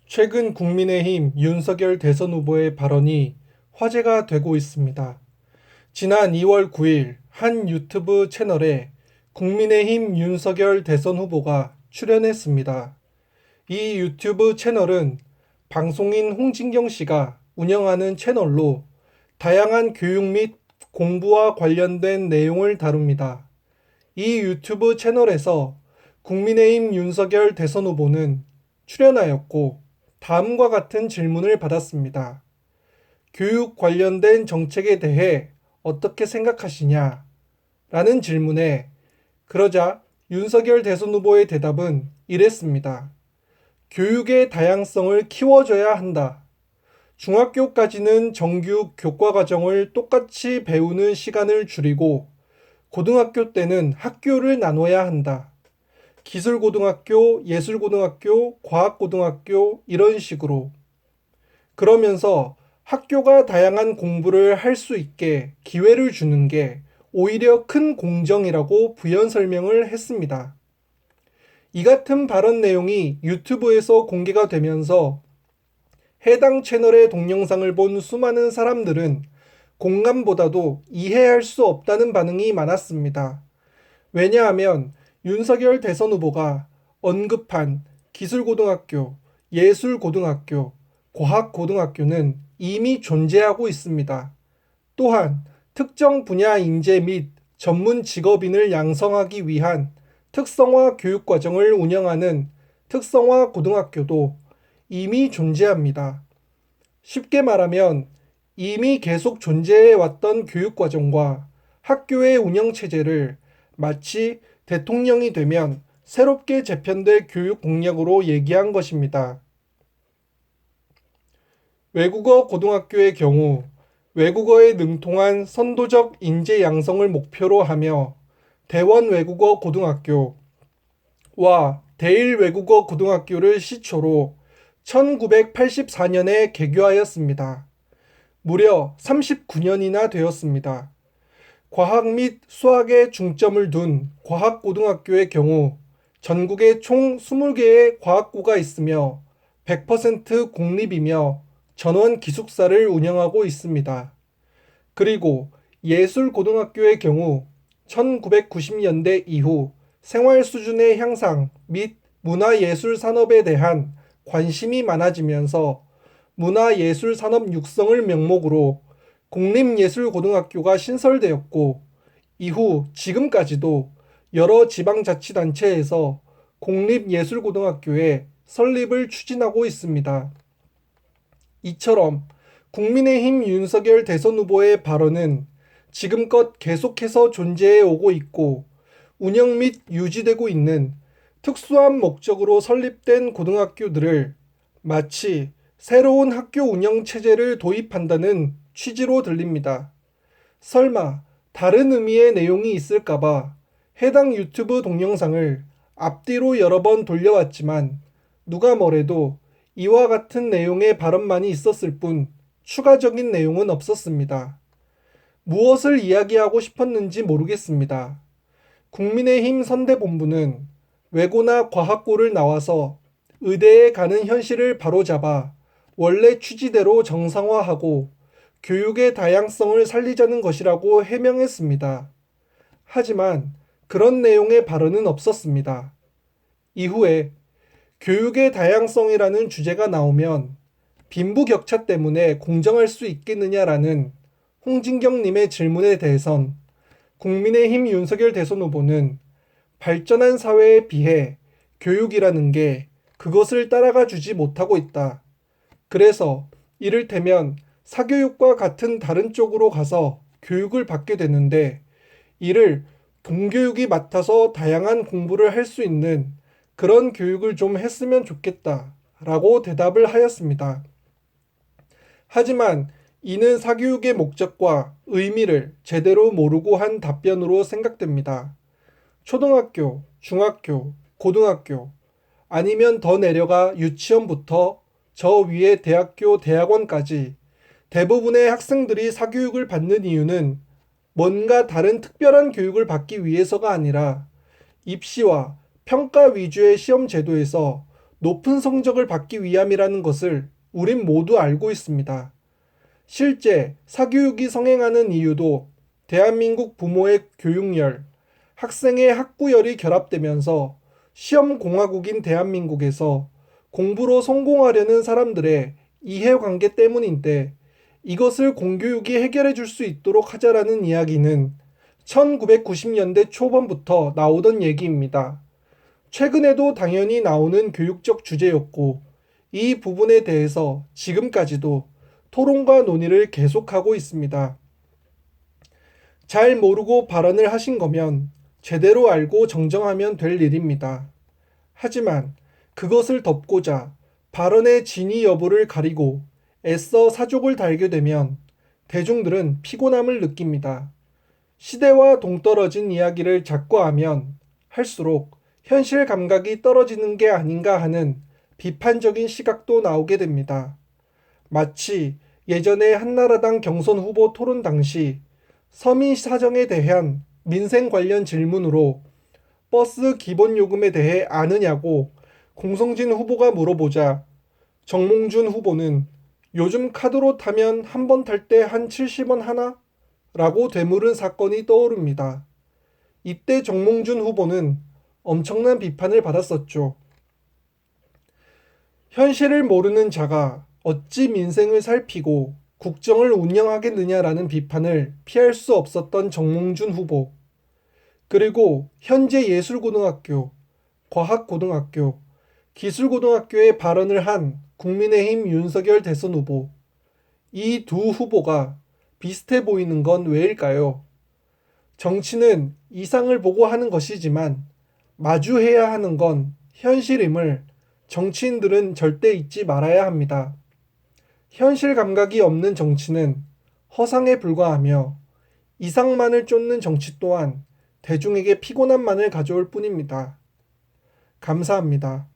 최근 국민의힘 윤석열 대선 후보의 발언이 화제가 되고 있습니다. 지난 2월 9일 한 유튜브 채널에 국민의힘 윤석열 대선 후보가 출연했습니다. 이 유튜브 채널은 방송인 홍진경 씨가 운영하는 채널로 다양한 교육 및 공부와 관련된 내용을 다룹니다. 이 유튜브 채널에서 국민의힘 윤석열 대선 후보는 출연하였고 다음과 같은 질문을 받았습니다. 교육 관련된 정책에 대해 어떻게 생각하시냐? 라는 질문에 그러자 윤석열 대선 후보의 대답은 이랬습니다. 교육의 다양성을 키워줘야 한다. 중학교까지는 정규 교과과정을 똑같이 배우는 시간을 줄이고 고등학교 때는 학교를 나눠야 한다. 기술고등학교, 예술고등학교, 과학고등학교 이런 식으로. 그러면서 학교가 다양한 공부를 할 수 있게 기회를 주는 게 오히려 큰 공정이라고 부연 설명을 했습니다. 이 같은 발언 내용이 유튜브에서 공개가 되면서 해당 채널의 동영상을 본 수많은 사람들은 공감보다도 이해할 수 없다는 반응이 많았습니다. 왜냐하면 윤석열 대선 후보가 언급한 기술고등학교, 예술고등학교, 과학고등학교는 이미 존재하고 있습니다. 또한 특정 분야 인재 및 전문 직업인을 양성하기 위한 특성화 교육과정을 운영하는 특성화 고등학교도 이미 존재합니다. 쉽게 말하면 이미 계속 존재해 왔던 교육과정과 학교의 운영체제를 마치 대통령이 되면 새롭게 재편될 교육 공약으로 얘기한 것입니다. 외국어 고등학교의 경우 외국어에 능통한 선도적 인재 양성을 목표로 하며 대원 외국어 고등학교와 대일 외국어 고등학교를 시초로 1984년에 개교하였습니다. 무려 39년이나 되었습니다. 과학 및 수학에 중점을 둔 과학고등학교의 경우 전국에 총 20개의 과학고가 있으며 100% 공립이며 전원 기숙사를 운영하고 있습니다. 그리고 예술고등학교의 경우 1990년대 이후 생활 수준의 향상 및 문화예술 산업에 대한 관심이 많아지면서 문화예술 산업 육성을 명목으로 공립예술고등학교가 신설되었고 이후 지금까지도 여러 지방자치단체에서 공립예술고등학교의 설립을 추진하고 있습니다. 이처럼 국민의힘 윤석열 대선 후보의 발언은 지금껏 계속해서 존재해 오고 있고 운영 및 유지되고 있는 특수한 목적으로 설립된 고등학교들을 마치 새로운 학교 운영 체제를 도입한다는 취지로 들립니다. 설마 다른 의미의 내용이 있을까봐 해당 유튜브 동영상을 앞뒤로 여러 번 돌려왔지만 누가 뭐래도 이와 같은 내용의 발언만이 있었을 뿐 추가적인 내용은 없었습니다. 무엇을 이야기하고 싶었는지 모르겠습니다. 국민의힘 선대본부는 외고나 과학고를 나와서 의대에 가는 현실을 바로잡아 원래 취지대로 정상화하고 교육의 다양성을 살리자는 것이라고 해명했습니다. 하지만 그런 내용의 발언은 없었습니다. 이후에 교육의 다양성이라는 주제가 나오면 빈부격차 때문에 공정할 수 있겠느냐라는 홍진경님의 질문에 대해선 국민의힘 윤석열 대선 후보는 발전한 사회에 비해 교육이라는 게 그것을 따라가 주지 못하고 있다. 그래서 이를테면 사교육과 같은 다른 쪽으로 가서 교육을 받게 되는데 이를 공교육이 맡아서 다양한 공부를 할 수 있는 그런 교육을 좀 했으면 좋겠다. 라고 대답을 하였습니다. 하지만 이는 사교육의 목적과 의미를 제대로 모르고 한 답변으로 생각됩니다. 초등학교, 중학교, 고등학교, 아니면 더 내려가 유치원부터 저 위에 대학교, 대학원까지 대부분의 학생들이 사교육을 받는 이유는 뭔가 다른 특별한 교육을 받기 위해서가 아니라 입시와 평가 위주의 시험 제도에서 높은 성적을 받기 위함이라는 것을 우린 모두 알고 있습니다. 실제 사교육이 성행하는 이유도 대한민국 부모의 교육열, 학생의 학구열이 결합되면서 시험공화국인 대한민국에서 공부로 성공하려는 사람들의 이해관계 때문인데, 이것을 공교육이 해결해 줄 수 있도록 하자라는 이야기는 1990년대 초반부터 나오던 얘기입니다. 최근에도 당연히 나오는 교육적 주제였고, 이 부분에 대해서 지금까지도 토론과 논의를 계속하고 있습니다. 잘 모르고 발언을 하신 거면 제대로 알고 정정하면 될 일입니다. 하지만 그것을 덮고자 발언의 진위 여부를 가리고 애써 사족을 달게 되면 대중들은 피곤함을 느낍니다. 시대와 동떨어진 이야기를 자꾸 하면 할수록 현실 감각이 떨어지는 게 아닌가 하는 비판적인 시각도 나오게 됩니다. 마치 예전에 한나라당 경선 후보 토론 당시 서민 사정에 대한 민생 관련 질문으로 버스 기본 요금에 대해 아느냐고 공성진 후보가 물어보자 정몽준 후보는 요즘 카드로 타면 한 번 탈 때 한 70원 하나? 라고 되물은 사건이 떠오릅니다. 이때 정몽준 후보는 엄청난 비판을 받았었죠. 현실을 모르는 자가 어찌 민생을 살피고 국정을 운영하겠느냐라는 비판을 피할 수 없었던 정몽준 후보. 그리고 현재 예술고등학교, 과학고등학교, 기술고등학교에 발언을 한 국민의힘 윤석열 대선 후보. 이 두 후보가 비슷해 보이는 건 왜일까요? 정치는 이상을 보고 하는 것이지만 마주해야 하는 건 현실임을 정치인들은 절대 잊지 말아야 합니다. 현실 감각이 없는 정치는 허상에 불과하며 이상만을 쫓는 정치 또한 대중에게 피곤함만을 가져올 뿐입니다. 감사합니다.